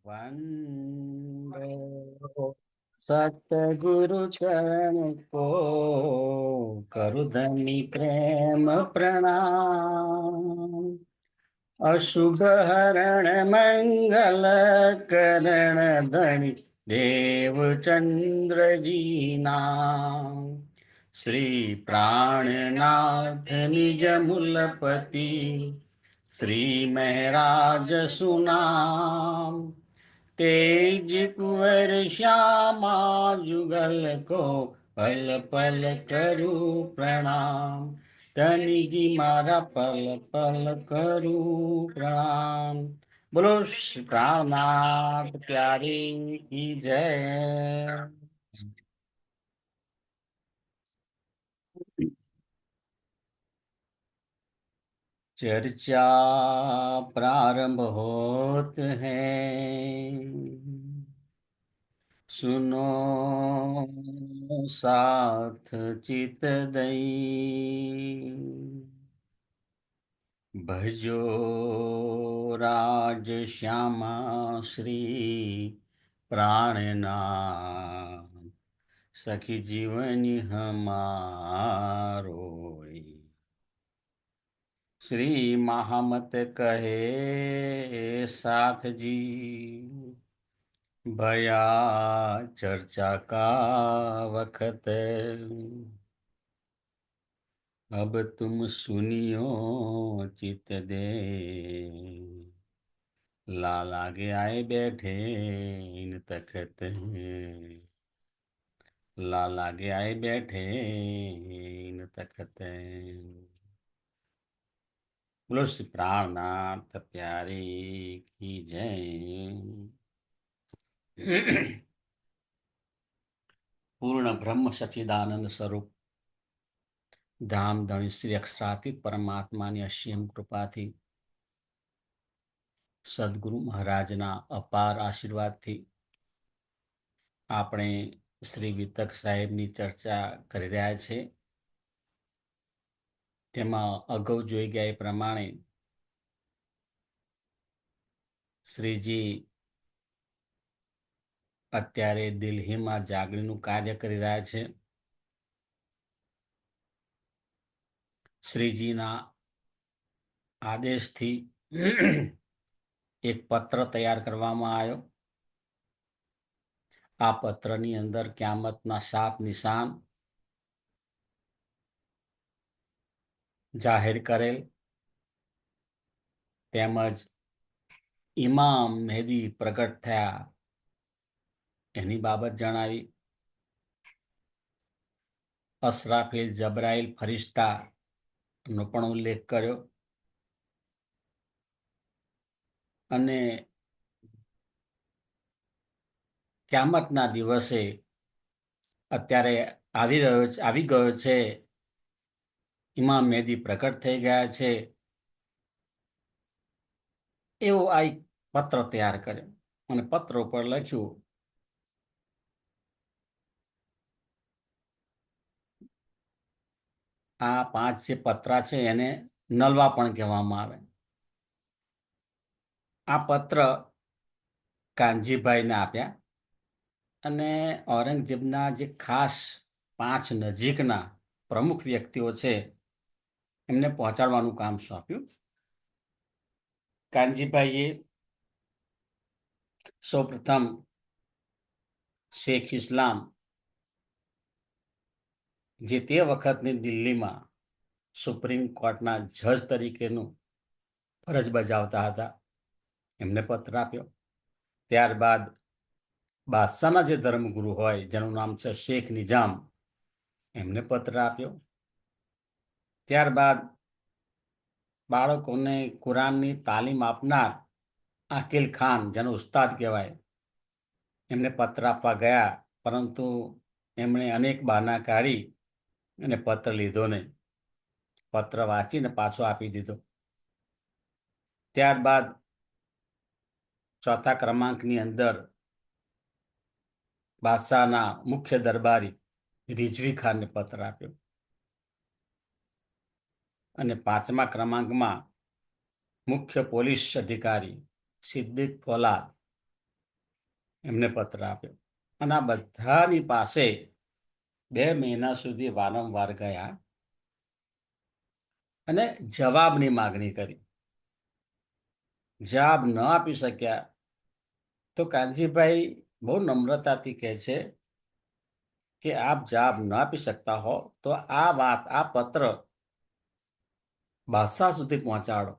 वंदो सतगुरु चरण को करुधनी प्रेम प्रणाम। अशुभ हरण मंगल करण धनी देव चंद्र जी नाम। श्री प्राणनाथ निज मूलपति श्री महराज सुनाम। तेज कुंवर श्यामा जुगल को पल पल करूं प्रणाम। धनी जी मारा पल पल करूं प्रणाम। बोलो श्री प्राणनाथ प्यारे की जय। चर्चा प्रारंभ होत है, सुनो साथ चित दई। भजो राज श्यामा श्री प्राणनाथ, सखी जीवनी हमारो। श्री महामत कहे साथ जी, भया चर्चा का वक्त। अब तुम सुनियो चित दे, लाल आगे आए बैठे इन तखत हैं। लाल आगे आए बैठे इन तखत हैं। बोलो श्री प्राणनाथ प्यारे की जय। पूर्ण ब्रह्म सच्चिदानंद स्वरूप ધામ ધણી શ્રી અક્ષરાતીત પરમાત્માની અસીમ કૃપાથી, સદગુરુ મહારાજના અપાર આશીર્વાદથી આપણે શ્રી વિતક સાહેબની ચર્ચા કરી રહ્યા છે. તેમાં અગાઉ જોઈ ગયા એ પ્રમાણે શ્રીજી અત્યારે દિલ્હીમાં જાગણીનું કાર્ય કરી રહ્યા છે. શ્રીજીના આદેશથી એક પત્ર તૈયાર કરવામાં આવ્યો. આ પત્રની અંદર ક્યામતના 7 નિશાન જાહેર કરેલ, તેમજ ઇમામ મહેદી પ્રગટ થયા એની બાબત જણાવી. અસરાફીલ જબરાઈલ ફરિશ્તાનો પણ ઉલ્લેખ કર્યો અને ક્યામતના દિવસે અત્યારે આવી ગયો છે, ઇમામ મહેદી પ્રગટ થઈ ગયા છે, એવો આ એક પત્ર તૈયાર કર્યો અને પત્ર ઉપર લખ્યું, આ 5 જે પત્રા છે એને નલવા પણ કહેવામાં આવે. આ પત્ર કાનજીભાઈને આપ્યા અને ઔરંગઝેબના જે ખાસ 5 નજીકના પ્રમુખ વ્યક્તિઓ છે એમને પહોંચાડવાનું કામ સોંપ્યું. કાનજીભાઈએ સૌપ્રથમ શેખ ઇસ્લામ, જે તે વખતની દિલ્હીમાં સુપ્રીમ કોર્ટના જજ તરીકેનું ફરજ બજાવતા હતા, એમને પત્ર આપ્યો. ત્યારબાદ બાદશાહના જે ધર્મગુરુ હોય જેનું નામ છે શેખ નિજામ, એમને પત્ર આપ્યો. ત્યારબાદ બાળકોને કુરાનની તાલીમ આપનાર આકિલ ખાન, જેનો ઉસ્તાદ કહેવાય, એમને પત્ર આપવા ગયા, પરંતુ એમણે અનેક બહાના કાઢી અને પત્ર લીધો નહીં. પત્ર વાંચીને પાછો આપી દીધો. ત્યારબાદ ચોથા ક્રમાંકની અંદર બાદશાહના મુખ્ય દરબારી રિઝવી ખાનને પત્ર આપ્યો અને 5મા ક્રમાંકમાં મુખ્ય પોલીસ અધિકારી સિદ્દીક ફોલાદ એમને પત્ર આપ્યો. અને આ બધાની પાસે 2 મહિના સુધી વારંવાર ગયા અને જવાબની માગણી કરી. જવાબ ન આપી શક્યા તો કાનજીભાઈ બહુ નમ્રતાથી કહે છે કે આપ જવાબ ન આપી શકતા હો તો આ વાત, આ પત્ર બાદશાહ સુધી પહોંચાડો,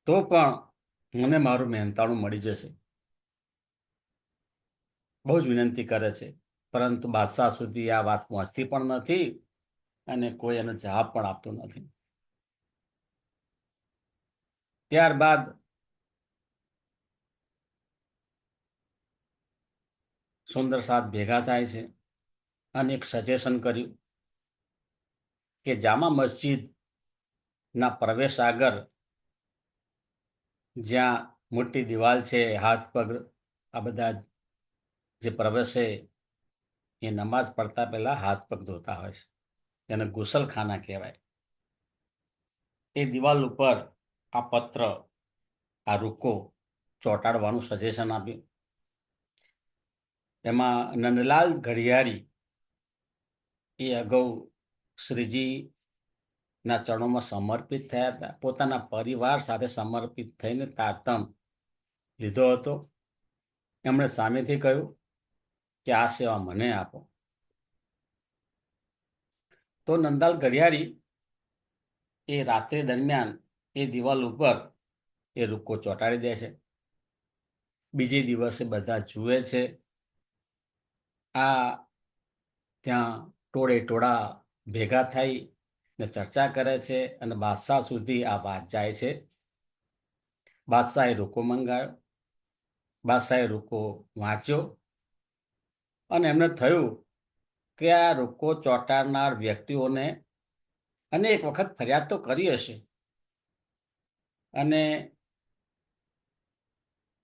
તો પણ મને મારું મહેનતાણું મળી જશે. બહુ જ વિનંતી કરે છે, પરંતુ બાદશાહ સુધી આ વાત પહોંચતી પણ નથી અને કોઈ એનો જવાબ પણ આપતું નથી. ત્યારબાદ સુંદર સાથ ભેગા થાય છે અને એક સજેશન કર્યું કે જામા મસ્જિદના પ્રવેશ આગળ જ્યાં મોટી દિવાલ છે, હાથ પગ આ બધા જે પ્રવેશે એ નમાઝ પડતા પહેલા હાથ પગ ધોતા હોય છે, એને ગુસલખાના કહેવાય. એ દિવાલ ઉપર આ પત્ર, આ રૂકો ચોંટાડવાનું સજેશન આપ્યું. એમાં નંદલાલ ઘડિયાળી એ અગાઉ શ્રીજીના ચરણોમાં સમર્પિત થયા હતા, પોતાના પરિવાર સાથે સમર્પિત થઈને તારતમ લીધો હતો. એમણે સામેથી કહ્યું કે આ સેવા મને આપો. તો નંદલાલ ઘડિયાળી એ રાત્રિ દરમિયાન એ દિવાલ ઉપર એ રૂકો ચોંટાડી દે છે. બીજે દિવસે બધા જુએ છે. આ ત્યાં ટોળે ટોળા ભેગા થઈ ને ચર્ચા કરે છે અને બાદશાહ સુધી આ વાત જાય છે. બાદશાહે રૂકો મંગાવ્યો, બાદશાહે રૂકો વાંચ્યો અને એમને થયું કે આ રૂકો ચોંટાડનાર વ્યક્તિઓને અનેક વખત ફરિયાદ તો કરી હશે અને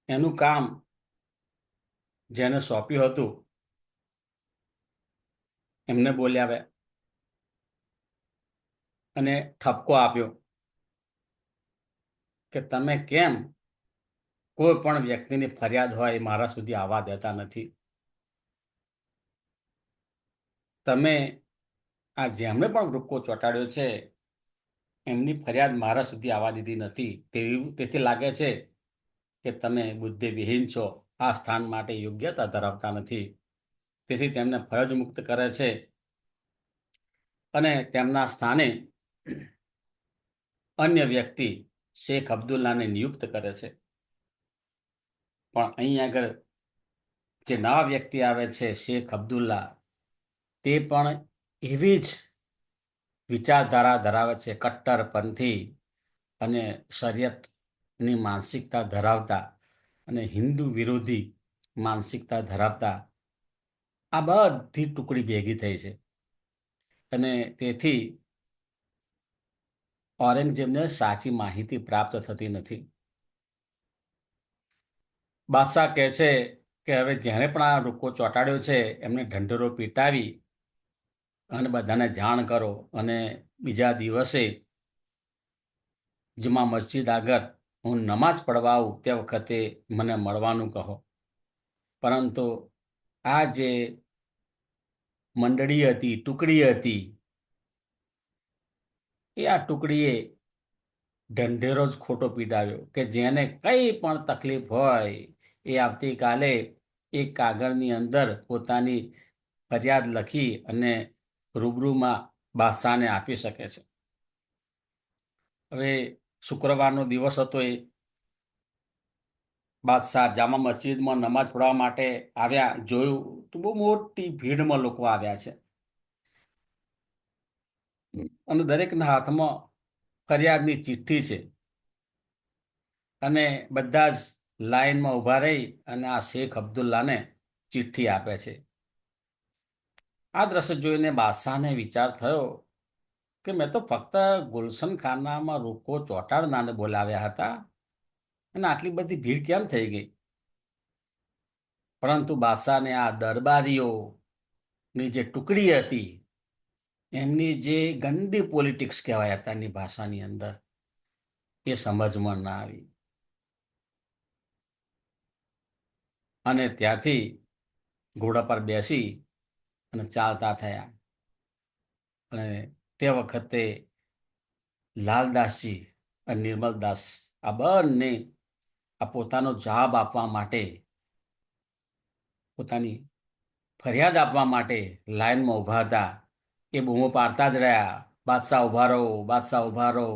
એનું કામ જેને સોંપ્યું હતું એમને બોલાવ્યા અને ઠપકો આપ્યો કે તમે કેમ કોઈ પણ વ્યક્તિની ફરિયાદ હોય એ મારા સુધી આવવા દેતા નથી. તમે આ જેમણે પણ રૂકો ચોંટાડ્યો છે એમની ફરિયાદ મારા સુધી આવવા દીધી નથી. તેથી લાગે છે કે તમે બુદ્ધિવિહીન છો, આ સ્થાન માટે યોગ્યતા ધરાવતા નથી. તેથી તેમને ફરજ મુક્ત કરે છે અને તેમના સ્થાને અન્ય વ્યક્તિ શેખ અબ્દુલ્લાને નિયુક્ત કરે છે. પણ અહીં આગળ જે નવા વ્યક્તિ આવે છે શેખ અબ્દુલ્લા, તે પણ એવી જ વિચારધારા ધરાવે છે, કટ્ટરપંથી અને શરિયતની માનસિકતા ધરાવતા અને હિન્દુ વિરોધી માનસિકતા ધરાવતા આ બધી ટુકડી ભેગી થઈ છે. અને તેથી ઔરંગઝેબને સાચી માહિતી પ્રાપ્ત થતી નથી. બાદશાહ કહે છે કે હવે જેણે પણ આ રૂકો ચોંટાડ્યો છે એમને ઢંઢેરો પીટાવી અને બધાને જાણ કરો અને બીજા દિવસે જુમા મસ્જિદ આગળ હું નમાઝ પડવા આવું તે વખતે મને મળવાનું કહો. પરંતુ આ જે મંડળી હતી, ટુકડી હતી, એ આ ટુકડીએ ઢંઢેરો જ ખોટો પીટાવ્યો કે જેને કંઈ પણ તકલીફ હોય એ આવતીકાલે એક કાગળની અંદર પોતાની ફરિયાદ લખી અને રૂબરૂમાં બાદશાહને આપી શકે છે. હવે શુક્રવારનો દિવસ હતો. એ બાદશાહ જામા મસ્જિદમાં નમાઝ પઢવા માટે આવ્યા. જોયું તો બહુ મોટી ભીડમાં લોકો આવ્યા છે અને દરેકના હાથમાં ફરિયાદની ચિઠ્ઠી છે અને બધા જ લાઈનમાં ઊભા રહી અને આ શેખ અબ્દુલ્લાને ચિઠ્ઠી આપે છે. આ દ્રશ્ય જોઈને બાદશાહને વિચાર થયો કે મેં તો ફક્ત ગુલશન ખાનામાં રૂકો ચોંટાડનારને બોલાવ્યા હતા અને આટલી બધી ભીડ કેમ થઈ ગઈ? પરંતુ બાદશાહને આ દરબારીઓની જે ટુકડી હતી એમની જે ગંદી પોલિટિક્સ કહેવાય અત્યારની ભાષાની અંદર, એ સમજમાં ના આવી. અને ત્યાંથી ઘોડા પર બેસી અને ચાલતા થયા. અને તે વખતે લાલદાસજી અને નિર્મલદાસ આ બંને આ પોતાનો જવાબ આપવા માટે, પોતાની ફરિયાદ આપવા માટે લાઈનમાં ઊભા હતા. એ બૂમો પાડતા જ રહ્યા, બાદશાહ ઊભા રહો, બાદશાહ ઊભા રહો,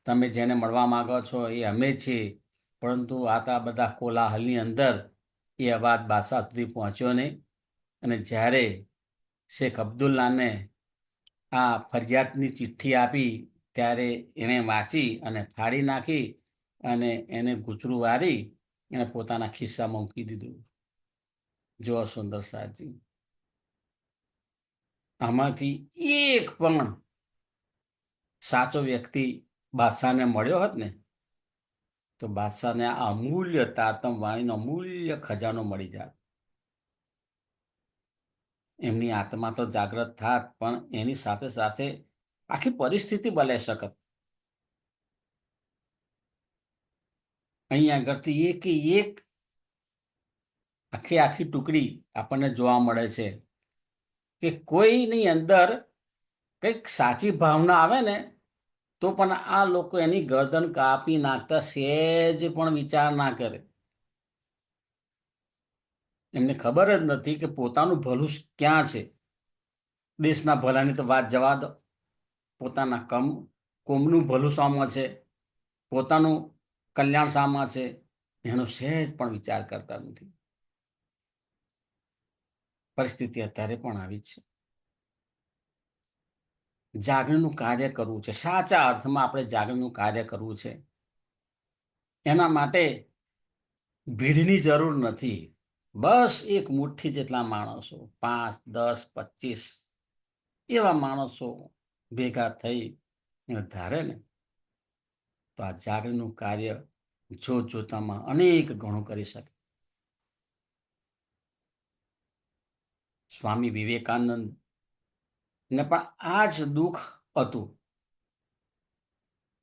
તમે જેને મળવા માંગો છો એ અમે જ છીએ. પરંતુ આટલા બધા કોલાહલની અંદર એ અવાજ બાદશાહ સુધી પહોંચ્યો નહીં. અને જ્યારે શેખ અબ્દુલ્લાને આ ફરિયાદની ચિઠ્ઠી આપી, ત્યારે એણે વાંચી અને ફાડી નાખી અને એને ગૂંચરું વારી એને પોતાના ખિસ્સામાં મૂકી દીધું. જો સુંદર સાજી, આમાંથી એક પણ સાચો વ્યક્તિ બાદશાહને મળ્યો હોત ને, તો બાદશાહને આ અમૂલ્ય તારતમ વાણીનો અમૂલ્ય ખજાનો મળી જાત. એમની આત્મા તો જાગૃત થાત, પણ એની સાથે સાથે આખી પરિસ્થિતિ બદલાઈ શકત. અહીં આગળથી એક આખી આખી ટુકડી આપણને જોવા મળે છે કે કોઈની અંદર કંઈક સાચી ભાવના આવે ને, તો પણ આ લોકો એની ગરદન કાપી નાખતા સહેજ પણ વિચાર ના કરે. એમને ખબર જ નથી કે પોતાનું ભલું ક્યાં છે. દેશના ભલાની તો વાત જવા દો, પોતાના કોમનું ભલું શામાં છે, પોતાનું કલ્યાણ શામાં છે, એનો સહેજ પણ વિચાર કરતા નથી. પરિસ્થિતિ અત્યારે પણ આવી જ છે. જાગરણનું કાર્ય કરવું છે, સાચા અર્થમાં આપણે જાગરણનું કાર્ય કરવું છે. એના માટે ભીડની જરૂર નથી. બસ એક મુઠ્ઠી જેટલા માણસો, 5, 10, 25 એવા માણસો ભેગા થઈ અને ધારે ને, તો આ જાગરણનું કાર્ય જોતામાં અનેક ગણું કરી શકે. સ્વામી વિવેકાનંદ ને પણ આ જ દુઃખ હતું.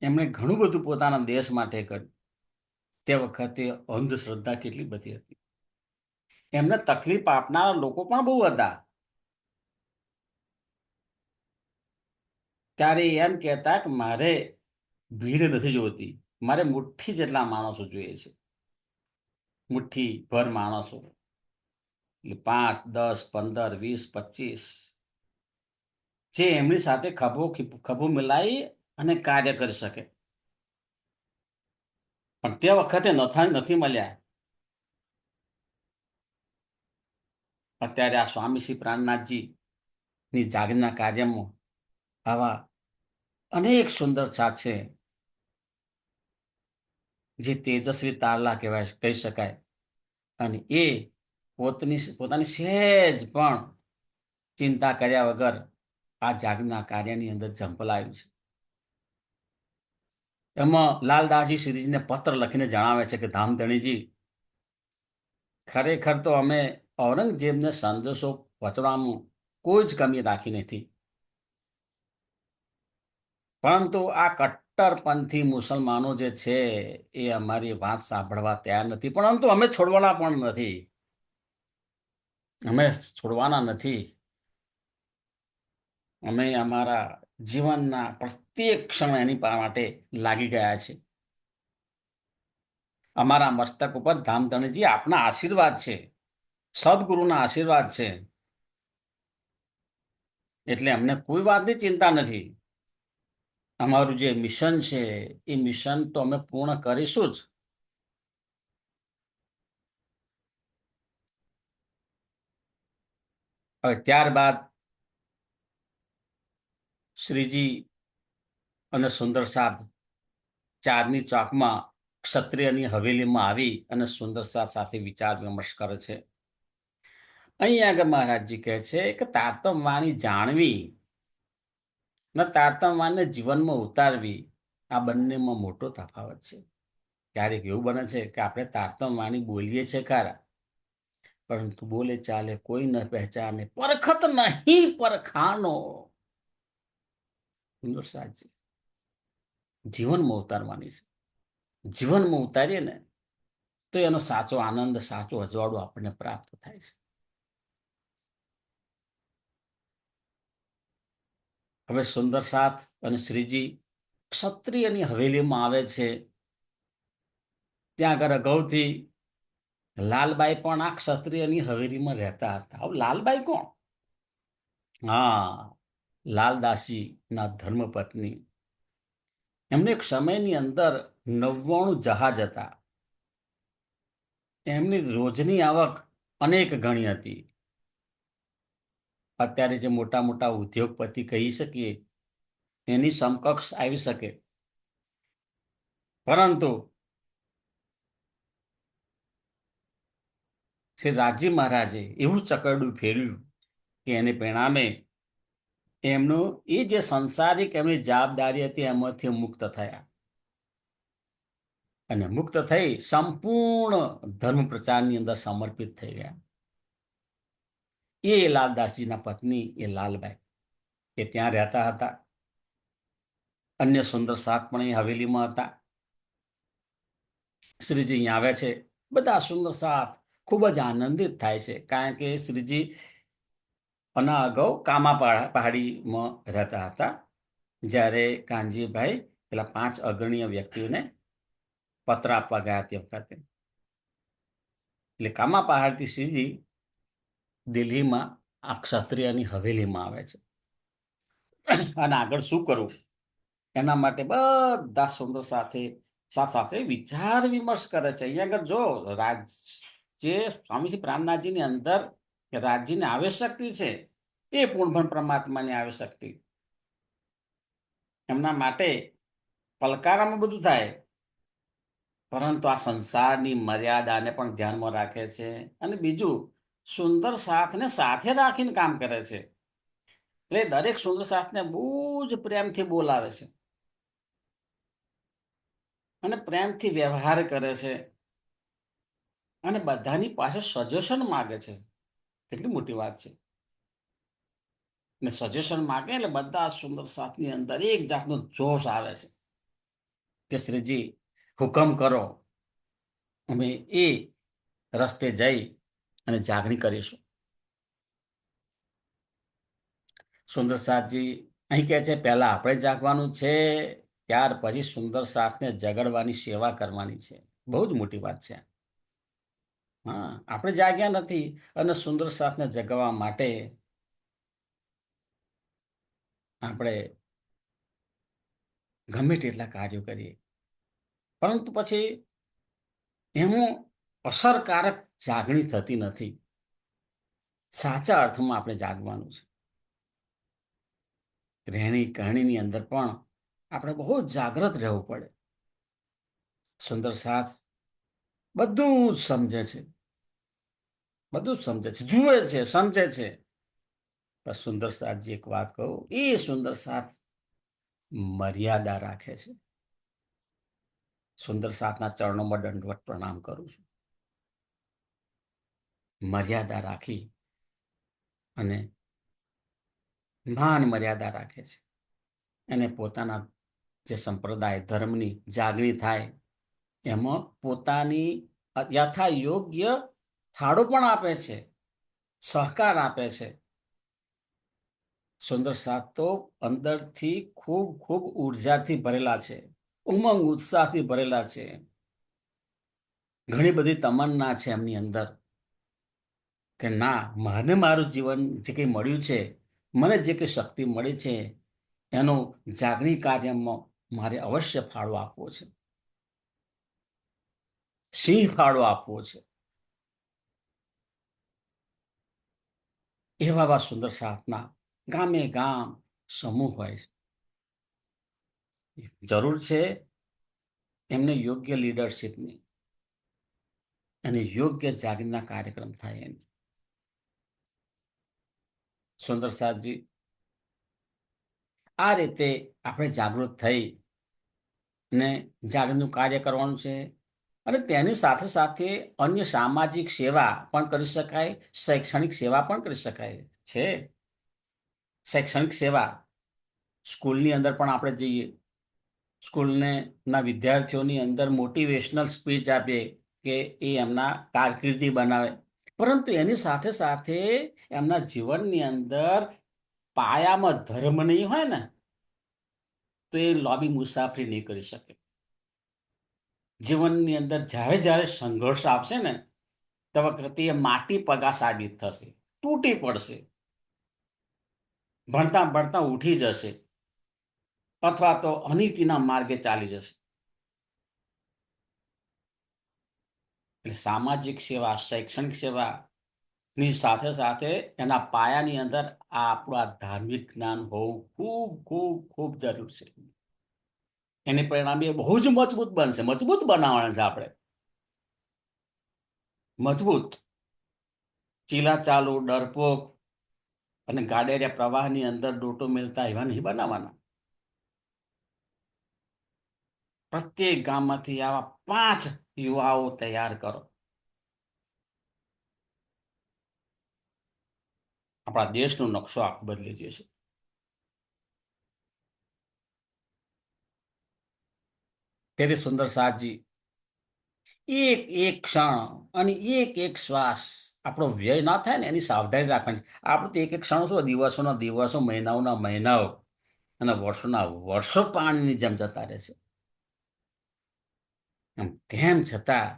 એમણે ઘણું બધું પોતાના દેશ માટે કર્યું. તે વખતે અંધશ્રદ્ધા કેટલી બધી હતી. એમને તકલીફ આપનારા લોકો પણ બહુ હતા. ત્યારે એમ કહેતા કે મારે ભીડ નથી જોતી, મારે મુઠ્ઠી જેટલા માણસો જોઈએ છે. મુઠ્ઠી ભર માણસો, એટલે 5, 10, 15, 20, 25 જે એમની સાથે ખભો મિલાવી અને કાર્ય કરી શકે. પણ તે વખતે નથી મળ્યા. અત્યારે આ સ્વામી શ્રી પ્રાણનાથજી ની જાગરના કાર્યમાં આવા અનેક સુંદર સાથ છે, જે તેજસ્વી તારલા કહેવાય, કહી શકાય. અને એ પોતાની સહેજ પણ ચિંતા કર્યા વગર આ જાગના કાર્યની અંદર ઝંપલાવ્યું છે. એમાં લાલદાસજી શ્રીજીને પત્ર લખીને જણાવે છે કે ધામધણીજી, ખરેખર તો અમે ઔરંગઝેબને સંદેશો પહોંચવામાં કોઈ જ કમી રાખી નથી, પરંતુ આ કટ્ટરપંથી મુસલમાનો જે છે એ અમારી વાત સાંભળવા તૈયાર નથી. પરંતુ અમે છોડવાના પણ નથી. અમે છોડવાના નથી. અમે અમારા જીવનના પ્રત્યેક ક્ષણ એની માટે લાગી ગયા છે. અમારા મસ્તક ઉપર ધામધણીજી આપના આશીર્વાદ છે, સદગુરુના આશીર્વાદ છે. એટલે અમને કોઈ વાતની ચિંતા નથી. અમારું જે મિશન છે એ મિશન તો અમે પૂર્ણ કરીશું જ. હવે ત્યારબાદ શ્રીજી અને સુંદર સાહેબ ચાંદની ચોકમાં ક્ષત્રિયની હવેલીમાં આવી અને સુંદર સાથે વિચાર વિમર્શ કરે છે. અહીં આગળ મહારાજજી કહે છે કે તારતમ વાણી જાણવી ને તારતમ વાણીને જીવનમાં ઉતારવી, આ બંનેમાં મોટો તફાવત છે. ક્યારેક એવું બને છે કે આપણે તારતમ વાણી બોલીએ છીએ ખરા, પરંતુ બોલે ચાલે કોઈ ન પહેચાને, પરખત નહીં પરખાનો. સુંદર સાજી જીવનમાં ઉતારવાની છે. જીવનમાં ઉતારીએ ને તો એનો સાચો આનંદ, સાચો અજવાળો આપણને પ્રાપ્ત થાય છે. હવે સુંદર સાથ અને શ્રીજી ક્ષત્રિયની હવેલીમાં આવે છે. ત્યાં આગળ અગાઉથી લાલબાઈ પણ આ ક્ષત્રિયની હવેલીમાં રહેતા હતા. હવે લાલબાઈ કોણ? હા, લાલદાસજી ના ધર્મપત્ની. એમને એક સમયની અંદર 99 જહાજ હતા. એમની રોજની આવક અનેક ગણી હતી. અત્યારે જે મોટા મોટા ઉદ્યોગપતિ કહી શકીએ એની સમકક્ષ આવી શકે. પરંતુ શ્રી રાજી મહારાજે એવું ચકરડું ફેર્યું કે એને પરિણામે એમનું એ જે સંસારિક એમની જવાબદારી હતી એમાંથી મુક્ત થયા અને મુક્ત થઈ સંપૂર્ણ ધર્મ પ્રચારની અંદર સમર્પિત થઈ ગયા. એ લાલદાસજીના પત્ની એ લાલબાઈ એ ત્યાં રહેતા હતા. અન્ય સુંદર સાત પણ એ હવેલીમાં હતા. શ્રીજી અહીંયા આવે છે. બધા સુંદર સાત ખૂબ જ આનંદિત થાય છે, કારણ કે શ્રીજી આના અગાઉ કામા પહાડીમાં રહેતા હતા, જ્યારે કાનજીભાઈ પેલા 5 અગ્રણીય વ્યક્તિઓને પત્ર આપવા ગયા તે વખતે. એટલે કામા પહાડથી શ્રીજી દિલ્હીમાં આ ક્ષત્રિયની હવેલીમાં આવે છે. અને આગળ શું કરવું એના માટે બધા સુંદર સાથે વિચાર વિમર્શ કરે છે. અહીંયા આગળ જો જે સ્વામી પ્રાણનાથજીની અંદર રાજ્યની આવશ્યકતા છે એ પૂર્ણ પરમાત્માની આવશ્યકતા. એમના માટે પલકારામાં બધું થાય, પરંતુ આ સંસારની મર્યાદાને પણ ધ્યાનમાં રાખે છે. અને બીજું, સુંદર સાથને સાથે રાખીને કામ કરે છે. એટલે દરેક સુંદર સાથને બહુ જ પ્રેમથી બોલાવે છે અને પ્રેમથી વ્યવહાર કરે છે અને બધાની પાસે સજેશન માગે છે. કેટલી મોટી વાત છે. ને સજેશન માગે એટલે બધા સુંદર સાથની અંદર એક જાતનો જોશ આવે છે કે શ્રીજી હુકમ કરો, અમે એ રસ્તે જઈ અને જાગણી કરીશું. સુંદર સાથજી અહીં કહે છે પહેલા આપણે જાગવાનું છે, ત્યાર પછી સુંદર સાથને જગાડવાની સેવા કરવાની છે. બહુ જ મોટી વાત છે. હા, આપણે જાગ્યા નથી અને સુંદર સાથને જગાવવા માટે આપણે ગમે તેટલા કાર્યો કરીએ, પરંતુ પછી એનું અસરકારક જાગણી થતી નથી. સાચા અર્થમાં આપણે જાગવાનું છે. રહેણી કહેણીની અંદર પણ આપણે બહુ જાગ્રત રહેવું પડે. સુંદર સાથ બધું જ સમજે છે, બધું જ સમજે છે, જુએ છે, સમજે છે. સુંદર સાથજી એક વાત કહું, એ સુંદર સાથ મર્યાદા રાખે છે. સુંદર સાથના ચરણોમાં દંડવત પ્રણામ કરું છું. મર્યાદા રાખી અને માન મર્યાદા રાખે છે. અને પોતાના જે સંપ્રદાય ધર્મની જાગણી થાય એમાં પોતાની યથા યોગ્ય ફાળો પણ આપે છે, સહકાર આપે છે. સુંદર સાથ તો અંદરથી ખૂબ ખૂબ ઉર્જાથી ભરેલા છે, ઉમંગ ઉત્સાહથી ભરેલા છે. ઘણી બધી તમન્ના છે એમની અંદર કે ના, મને મારું જીવન જે કંઈ મળ્યું છે, મને જે કંઈ શક્તિ મળી છે એનો જાગણી કાર્યમાં મારે અવશ્ય ફાળો આપવો છે, સિંહ ફાળો આપવો છે. એવા સુંદર સાથના ગામે ગામ સમૂહ હોય છે. જરૂર છે એમને યોગ્ય લીડરશીપની અને યોગ્ય જાગીરના કાર્યક્રમ થાય એમ. સુંદર સાથજી આ રીતે આપણે જાગૃત થઈ અને જાગૃતિનું કાર્ય કરવાનું છે. અને તેની સાથે સાથે અન્ય સામાજિક સેવા પણ કરી શકાય, શૈક્ષણિક સેવા પણ કરી શકાય છે. શૈક્ષણિક સેવા સ્કૂલની અંદર પણ આપણે જઈએ, સ્કૂલને ના વિદ્યાર્થીઓની અંદર મોટિવેશનલ સ્પીચ આપીએ કે એ એમના કારકિર્દી બનાવે, પરંતુ એની સાથે સાથે એમના જીવનની અંદર પાયામાં ધર્મ નહીં હોય ને તો એ લાંબી મુસાફરી નહીં કરી શકે. જીવનની અંદર જ્યારે જ્યારે સંઘર્ષ આવશે ને તે વખતે એ માટી પગા સાબિત થશે, તૂટી પડશે, ભણતા ભણતા ઉઠી જશે અથવા તો અનીતિના માર્ગે ચાલી જશે. એટલે સામાજિક સેવા, શૈક્ષણિક સેવા ની સાથે સાથે એના પાયાની અંદર આપણું આ ધાર્મિક જ્ઞાન હોવું ખૂબ ખૂબ ખૂબ જરૂર છે. એને પરિણામે એ બહુ જ મજબૂત બનશે. મજબૂત બનાવવાના છે આપણે, મજબૂત. ચીલા ચાલુ, ડરપોક અને ગાડેરિયા પ્રવાહની અંદર ડોટો મેલતા એવા નહીં બનાવવાના. પ્રત્યેક ગામમાંથી આવા 5 યુવાઓ તૈયાર કરો. આપણા દેશનો નકશો આખો બદલી જશે. તેથી સુંદર સાજી એક એક ક્ષણ અને એક એક શ્વાસ આપણો વ્યય ના થાય ને એની સાવધાની રાખવાની છે. આપણે તો એક એક ક્ષણો શું, દિવસોના દિવસો, મહિનાઓના મહિનાઓ અને વર્ષોના વર્ષો પાણીની જેમ જતા રહે છે. એમ તેમ છતાં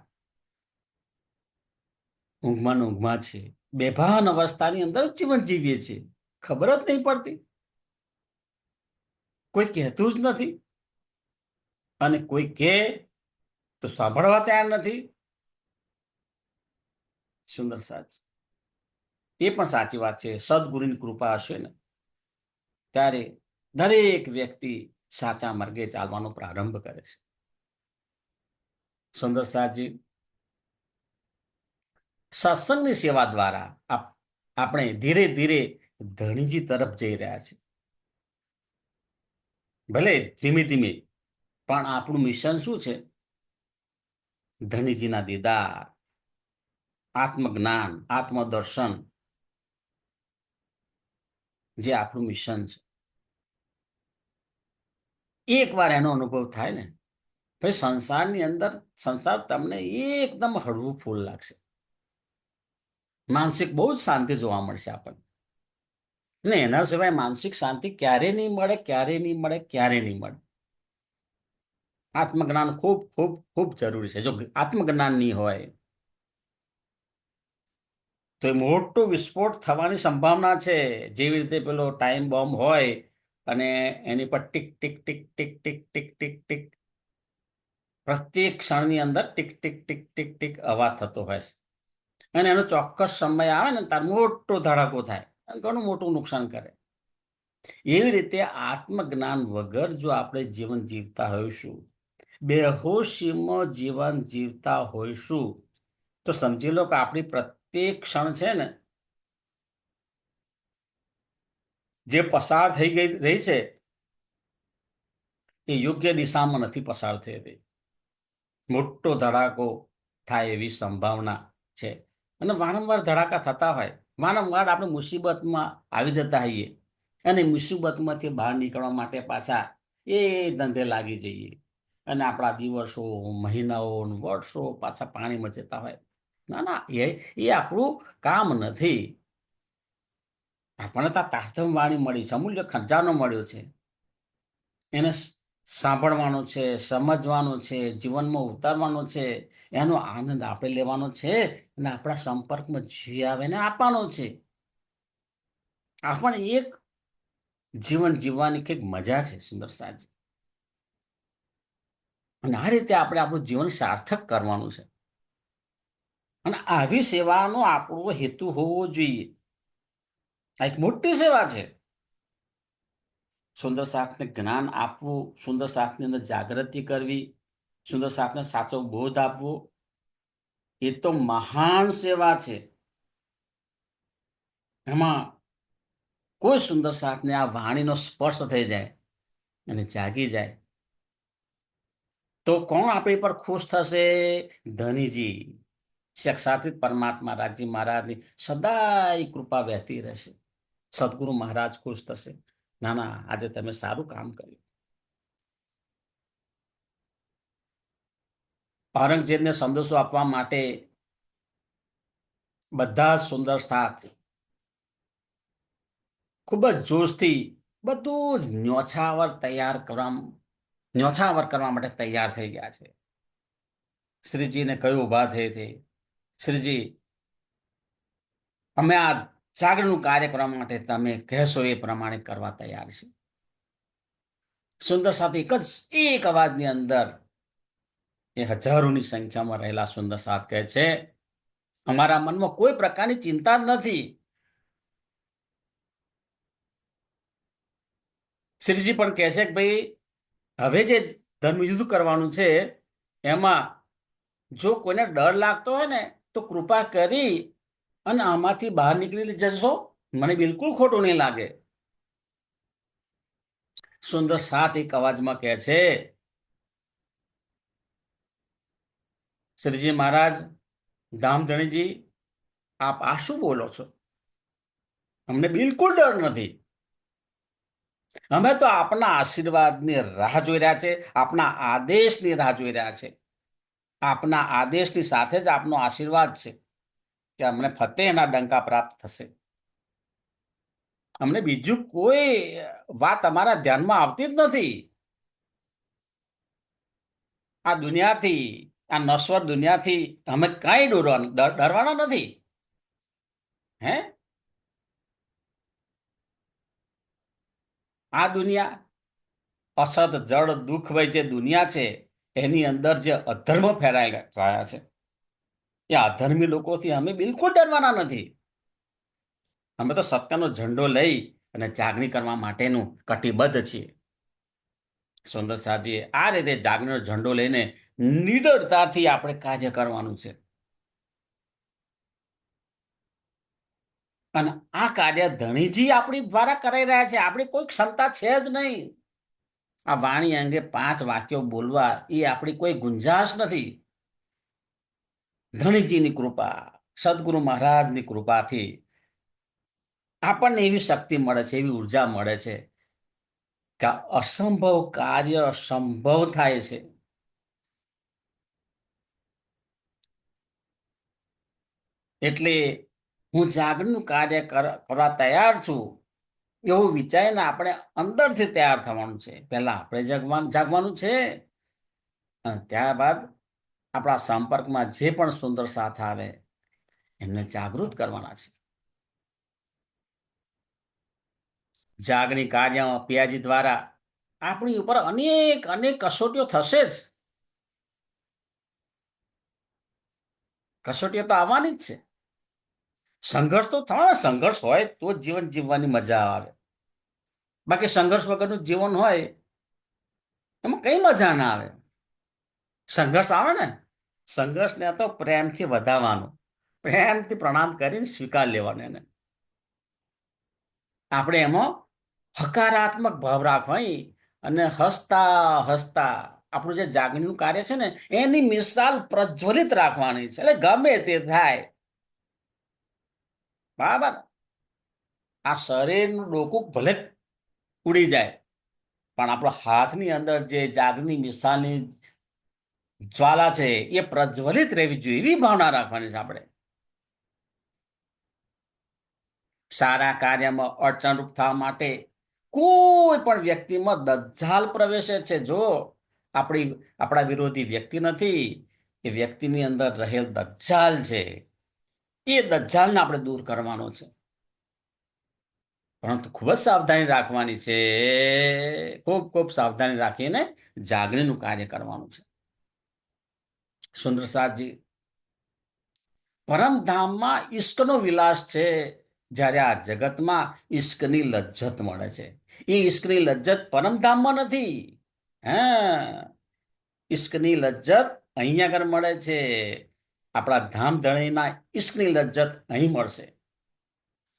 ઊંઘમાં છે, બેભાન અવસ્થાની અંદર જીવન જીવીએ છીએ, ખબર જ નહીં પડતી. કોઈ કહેતું જ નથી, અને કોઈ કહે તો સાંભળવા તૈયાર નથી. સુંદર સાચ એ પણ સાચી વાત છે. સદગુરુની કૃપા હશે ને ત્યારે દરેક વ્યક્તિ સાચા માર્ગે ચાલવાનો પ્રારંભ કરે છે. સુંદર સાજી સત્સંગની સેવા દ્વારા આપણે ધીરે ધીરે ધણીજી તરફ જઈ રહ્યા છીએ. ભલે ધીમે ધીમે, પણ આપણું મિશન શું છે? ધણીજીના દીદાર, આત્મજ્ઞાન, આત્મદર્શન, જે આપણું મિશન છે. એકવાર એનો અનુભવ થાય ને ભાઈ, સંસારની અંદર સંસાર તમને એકદમ હળવું ફૂલ લાગશે. માનસિક બહુ જ શાંતિ જોવા મળશે આપણને. ને એના સિવાય માનસિક શાંતિ ક્યારે નહીં મળે, ક્યારે નહીં મળે, ક્યારે નહીં મળે. આત્મજ્ઞાન ખૂબ ખૂબ ખૂબ જરૂરી છે. જો આત્મજ્ઞાન નહીં હોય તો એ મોટો વિસ્ફોટ થવાની સંભાવના છે. જેવી રીતે પેલો ટાઈમ બોમ્બ હોય અને એની પર tick tick tick tick tick tick tick tick પ્રત્યેક ક્ષણની અંદર tick tick tick tick tick અવાજ થતો હોય છે. અને એનો ચોક્કસ સમય આવે ને તાર મોટો ધડાકો થાય અને ઘણું મોટું નુકસાન કરે. એવી રીતે આત્મજ્ઞાન વગર જો આપણે જીવન જીવતા હોઈશું, બેહોશીમાં જીવન જીવતા હોઈશું, તો સમજી લો કે આપણી પ્રત્યેક ક્ષણ છે ને જે પસાર થઈ રહી છે એ યોગ્ય દિશામાં નથી પસાર થઈ રહી. મોટો ધડાકો થાય એવી સંભાવના છે. અને વારંવાર ધડાકા થતા હોય, વારંવાર આપણે મુસીબતમાં આવી જતા હોઈએ અને મુસીબતમાંથી બહાર નીકળવા માટે પાછા એ ધંધે લાગી જઈએ અને આપણા દિવસો, મહિનાઓ, વર્ષો પાછા પાણીમાં જતા હોય. ના ના, એ આપણું કામ નથી. આપણને તો તારતમ વાણી મળી છે, અમૂલ્ય ખજાનો મળ્યો છે. એને સાંભળવાનો છે, સમજવાનો છે, જીવનમાં ઉતારવાનો છે, એનો આનંદ આપણે લેવાનો છે અને આપણા સંપર્કમાં જે આવે એને આપવાનો છે. આ પણ એક જીવન જીવવાની કંઈક મજા છે. સુંદર સાજી. અને આ રીતે આપણે આપણું જીવન સાર્થક કરવાનું છે. અને આવી સેવાનો આપણો હેતુ હોવો જોઈએ. આ એક મોટી સેવા છે. સુંદર સાથને જ્ઞાન આપવું, સુંદર સાથની અંદર જાગૃતિ કરવી, સુંદર સાથને સાચો બોધ આપવો, એ તો મહાન સેવા છે. એમાં કોઈ સુંદર સાથને આ વાણીનો સ્પર્શ થઈ જાય અને જાગી જાય તો કોણ આપણી પર ખુશ થશે? ધનીજી, સાક્ષાત પરમાત્મા રાજી મહારાજની સદાય કૃપા વહેતી રહેશે. સદગુરુ મહારાજ ખુશ થશે. ના ના, આજે તમે સારું કામ કર્યું. ઔરંગઝેબને સંદેશો આપવા માટે બધા જ સુંદર સાથ ખૂબ જ જોશથી બધું જ ન્યોછાવર કરવા માટે તૈયાર થઈ ગયા છે. શ્રીજીને કયું ઊભા થઈ હતી, શ્રીજી, અમે આ જાગરણનું કાર્ય કરવા માટે તમે કહેશો એ પ્રમાણે કરવા તૈયાર છે. સુંદર સાથ એક અવાજની અંદર એ હજારોની સંખ્યામાં રહેલા સુંદર સાથ કહે છે, અમારા મનમાં કોઈ પ્રકારની ચિંતા જ નથી. શ્રીજી પણ કહે છે કે ભાઈ, હવે જે ધર્મયુદ્ધ કરવાનું છે એમાં જો કોઈને ડર લાગતો હોય ને તો કૃપા કરી અને આમાંથી બહાર નીકળી જશો, મને બિલકુલ ખોટું નહીં લાગે. સુંદર સાથ એક અવાજમાં કહે છે, શ્રીજી મહારાજ, ધામધણીજી, આપ આ શું બોલો છો? અમને બિલકુલ ડર નથી. અમે તો આપના આશીર્વાદની રાહ જોઈ રહ્યા છે, આપના આદેશની રાહ જોઈ રહ્યા છે. આપના આદેશની સાથે જ આપનો આશીર્વાદ છે કે અમને ફતેહના ડંકા પ્રાપ્ત થશે. અમને બીજું કોઈ વાત અમારા ધ્યાનમાં આવતી જ નથી. આ દુનિયાથી, આ નશ્વર દુનિયાથી અમે કાંઈ ડરવાના નથી. હે, આ દુનિયા અસત જળ દુઃખમય જે દુનિયા છે એની અંદર જે અધર્મ ફેલાયેલા છે, એ અધર્મી લોકોથી અમે બિલકુલ ડરવાના નથી. અમે તો સત્યનો ઝંડો લઈ અને જાગણી કરવા માટેનું કટિબદ્ધ છીએ. સુંદર સાહજીએ આ રીતે જાગણીનો ઝંડો લઈને નિડરતાથી આપણે કાર્ય કરવાનું છે. અને આ કાર્ય ધણીજી આપણી દ્વારા કરાઈ રહ્યા છે. આપણી કોઈ ક્ષમતા છે જ નહીં. આ વાણી અંગે 5 વાક્યો બોલવા એ આપણી કોઈ ગુંજાશ નથી. ધણીજીની કૃપા, સદગુરુ મહારાજની કૃપાથી આપણને એવી શક્તિ મળે છે, એવી ઉર્જા મળે છે કે અસંભવ કાર્ય સંભવ થાય છે. એટલે હું જાગરણનું કાર્ય કરવા તૈયાર છું એવું વિચારીને આપણે અંદરથી તૈયાર થવાનું છે. પહેલા આપણે જાગવાનું છે, અને ત્યારબાદ આપણા સંપર્કમાં જે પણ સુંદર સાથ આવે એમને જાગૃત કરવાના છે. જાગણી કાર્ય પિયાજી દ્વારા આપણી ઉપર અનેક અનેક કસોટીઓ થશે જ. કસોટીઓ તો આવવાની જ છે. સંઘર્ષ તો થવાનો. સંઘર્ષ હોય તો જ જીવન જીવવાની મજા આવે. બાકી સંઘર્ષ વગરનું જીવન હોય એમાં કઈ મજા ના આવે. સંઘર્ષ આવે ને, સંઘર્ષને તો પ્રેમથી વધાવવાનું, પ્રેમથી પ્રણામ કરીને સ્વીકાર લેવાનો એને. આપણે એમાં હકારાત્મક ભાવ રાખવાની અને હસતા હસતા આપણું જે જાગણીનું કાર્ય છે ને એની મિસાલ પ્રજ્વલિત રાખવાની છે. એટલે ગમે તે થાય, બરાબર, આ શરીરનું ડોકું ભલે ઉડી જાય પણ આપણો હાથની અંદર જે જાગની મિસાલની જ્વાલા છે એ પ્રજ્વલિત રહેવી જોઈએ, એવી ભાવના રાખવાની છે આપણે. સારા કાર્યમાં અડચણરૂપ થવા માટે કોઈ પણ વ્યક્તિમાં દજ્જાલ પ્રવેશે છે. જો આપણા વિરોધી વ્યક્તિ નથી, એ વ્યક્તિની અંદર રહેલ દજ્જાલ છે. એ દજ્જાલને આપણે દૂર કરવાનો છે. પરંતુ ખૂબ જ સાવધાની રાખવાની છે. ખૂબ ખૂબ સાવધાની રાખીને જાગણીનું કાર્ય કરવાનું છે. સુંદરસાદજી, પરમધામમાં ઈશ્કનો વિલાસ છે, જ્યારે આ જગતમાં ઈશ્કની લજ્જત મળે છે. એ ઈશ્કની લજ્જત પરમધામમાં નથી. હા, ઈશ્કની લજ્જત અહીંયા આગળ મળે છે. આપણા ધામ ધણીના ઈશ્કની લજ્જત અહીં મળશે,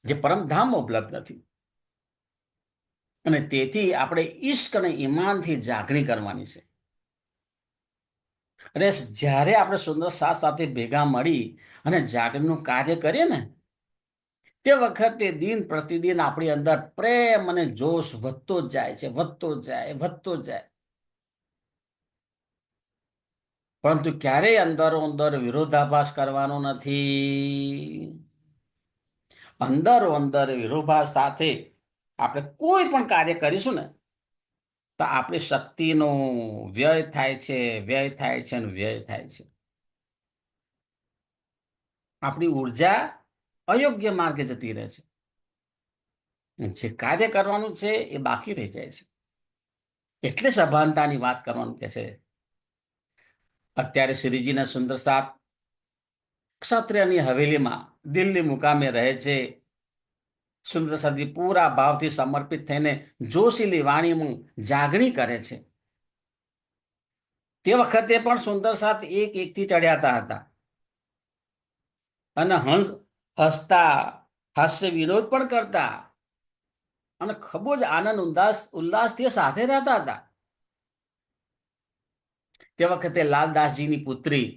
જે પરમધામમાં ઉપલબ્ધ નથી. અને તેથી આપણે ઈશ્ક અને ઈમાનથી જાગણી કરવાની છે. અને જ્યારે આપણે સુંદર સાથ સાથે ભેગા મળી અને જાગરણનું કાર્ય કરીએ ને, તે વખતે દિન પ્રતિદિન આપણી અંદર પ્રેમ અને જોશ વધતો જ જાય છે, વધતો જ જાય, વધતો જ જાય. પરંતુ ક્યારેય અંદરો અંદર વિરોધાભાસ કરવાનો નથી. અંદરો અંદર વિરોધાભાસ સાથે આપણે કોઈ પણ કાર્ય કરીશું ને, તો આપણી શક્તિનો વ્યય થાય છે, વ્યય થાય છે અને વ્યય થાય છે. આપણી ઉર્જા અયોગ્ય માર્ગે જતી રહે છે. જે કાર્ય કરવાનું છે એ બાકી રહી જાય છે. એટલે સભાનતાની વાત કરવાનું કે છે. અત્યારે શ્રીજીના સુંદર સાત ક્ષત્રિયની હવેલીમાં દિલ્હી મુકામે રહે છે. સુંદર સાતજી પૂરા ભાવથી સમર્પિત થઈને જોશીલી વાણીમાં જાગણી કરે છે. તે વખતે પણ સુંદર સાત એક એકથી ચડ્યાતા હતા અને હસતા, હાસ્ય વિનોદ પણ કરતા અને ખૂબ જ આનંદ ઉલ્લાસથી સાથે રહેતા હતા. તે વખતે લાલદાસજીની પુત્રી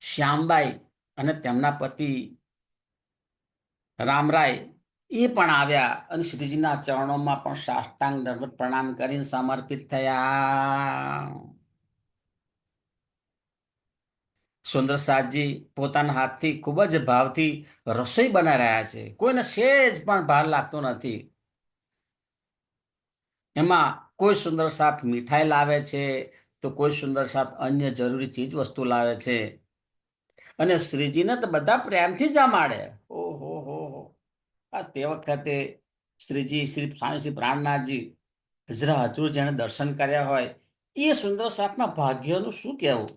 શ્યામબાઈ અને તેમના પતિ રામરાય એ પણ આવ્યા અને શ્રીજીના ચરણોમાં પણ સાષ્ટાંગ દંડવત પ્રણામ કરીને સમર્પિત થયા. સુંદર સાતજી પોતાના હાથથી ખૂબ જ ભાવથી રસોઈ બનાવી રહ્યા છે. કોઈને સેજ પણ ભાર લાગતો નથી. એમાં કોઈ સુંદર સાત મીઠાઈ લાવે છે, તો કોઈ સુંદર સાત અન્ય જરૂરી ચીજ વસ્તુ લાવે છે. અને શ્રીજીને તો બધા પ્રેમથી જ જમાડે. ઓહો હો હો. આ તે વખતે શ્રીજી શ્રી સ્વામી શ્રી પ્રાણનાથજી હજરા હજુર જેને દર્શન કર્યા હોય એ સુંદર સાતના ભાગ્યનું શું કહેવું.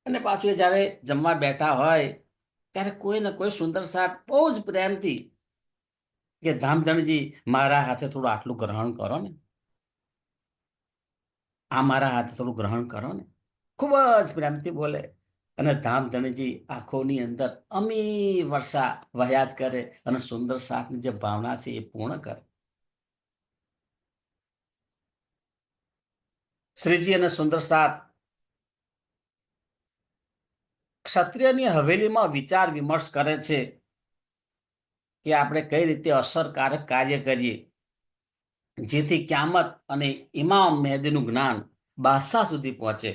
અને પાછું એ જ્યારે જમવા બેઠા હોય ત્યારે કોઈ ને કોઈ સુંદર સાત બહુ જ પ્રેમથી કે ધામધનજી મારા હાથે થોડું આટલું ગ્રહણ કરો ને, આ મારા હાથે થોડું ગ્રહણ કરો ને, ખૂબ જ પ્રેમથી બોલે. અને ધામધણીજી આંખોની અંદર અમી વર્ષા વહ્યા જ કરે અને સુંદર સાતની જે ભાવના છે એ પૂર્ણ કરે. શ્રીજી અને સુંદર સાત ક્ષત્રિયની હવેલીમાં વિચાર વિમર્શ કરે છે કે આપણે કઈ રીતે અસરકારક કાર્ય કરીએ જેથી ક્યામત અને ઇમામ મહેદીનું જ્ઞાન બાદશાહ સુધી પહોંચે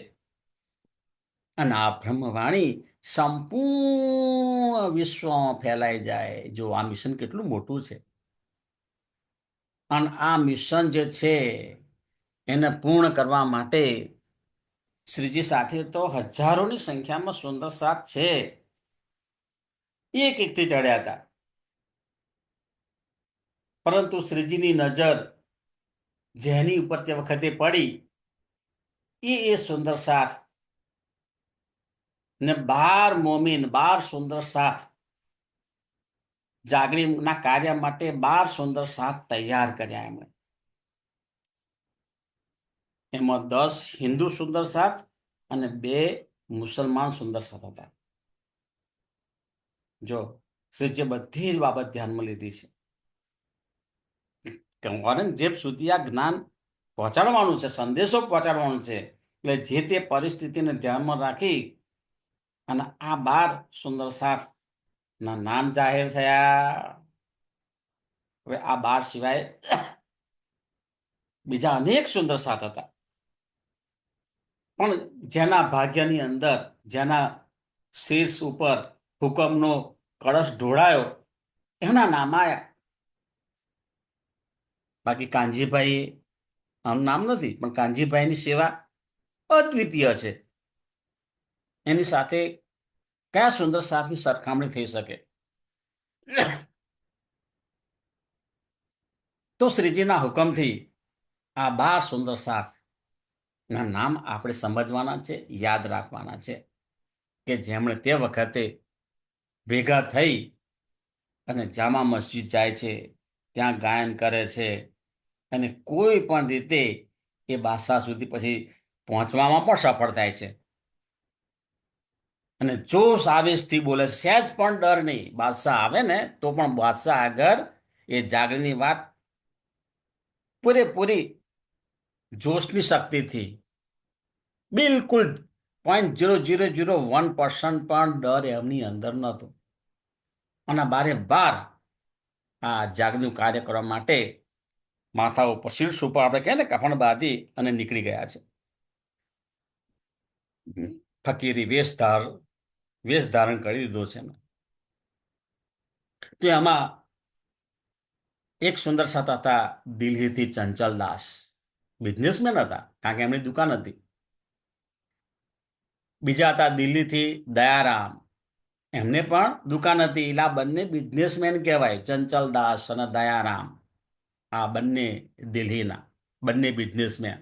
અને આ બ્રહ્મવાણી સંપૂર્ણ વિશ્વમાં ફેલાઈ જાય. જો આ મિશન કેટલું મોટું છે અને આ મિશન જે છે એને પૂર્ણ કરવા માટે શ્રીજી સાથે તો હજારોની સંખ્યામાં સુંદર સાત છે. એક એકથી ચડ્યા હતા. પરંતુ શ્રીજીની નજર જેની ઉપર તે વખતે પડી એ સુંદર સાત ને 12 મોમીન, 12 સુંદર સાત જાગણીના કાર્ય માટે 12 સુંદર સાત તૈયાર કર્યા એમણે. એમાં 10 હિન્દુ સુંદર સાત અને 2 મુસલમાન સુંદર સાત હતા. જો શ્રીજીએ બધી જ બાબત ધ્યાનમાં લીધી છે. ઔરંગઝેબ સુધી આ જ્ઞાન પહોંચાડવાનું છે, સંદેશો પહોંચાડવાનો છે. એટલે જે તે પરિસ્થિતિને ધ્યાનમાં રાખી અને આ 12 સુંદર સાત ના નામ જાહેર થયા. હવે આ 12 સિવાય બીજા અનેક સુંદર સાત હતા, પણ જેના ભાગ્યની અંદર, જેના શીર્ષ ઉપર હુકમનો કળશ ઢોળાયો એના નામ આયા. બાકી કાનજીભાઈ આનું નામ નથી, પણ કાનજીભાઈની સેવા અદ્વિતીય છે. એની સાથે કયા સુંદર સાતની સરખામણી થઈ શકે? તો શ્રીજીના હુકમથી આ 12 સુંદર સાત ના નામ આપણે સમજવાના છે, યાદ રાખવાના છે કે જેમણે તે વખતે ભેગા થઈ અને જામા મસ્જિદ જાય છે, ત્યાં ગાયન કરે છે અને કોઈ પણ રીતે એ બાદશાહ સુધી પછી પહોંચવામાં પણ સફળ થાય છે. અને જોશ આવેશથી બોલે, સહેજ પણ ડર નહીં. બાદશાહ આવે ને તો પણ બાદશાહ આગળ એ જાગરની વાત પૂરેપૂરી જોશની શક્તિથી, બિલકુલ 0.0001% પણ ડર એમની અંદર નહોતો. અને 12 આ જાગનું કાર્ય કરવા માટે માથા ઉપર શીર્ષ ઉપર આપણે કહે ને કફણ બાંધી અને નીકળી ગયા છે. ફકીરી વેશ ધારણ કરી દીધો છે. તો એમાં એક સુંદર સાથ હતા દિલ્હીથી ચંચલદાસ, બિઝનેસમેન હતા કારણ કે એમની દુકાન હતી. બીજા હતા દિલ્હીથી દયારામ, એમને પણ દુકાન હતી. એટલે આ બંને બિઝનેસમેન કહેવાય, ચંચલદાસ અને દયારામ. આ બંને દિલ્હીના બંને બિઝનેસમેન.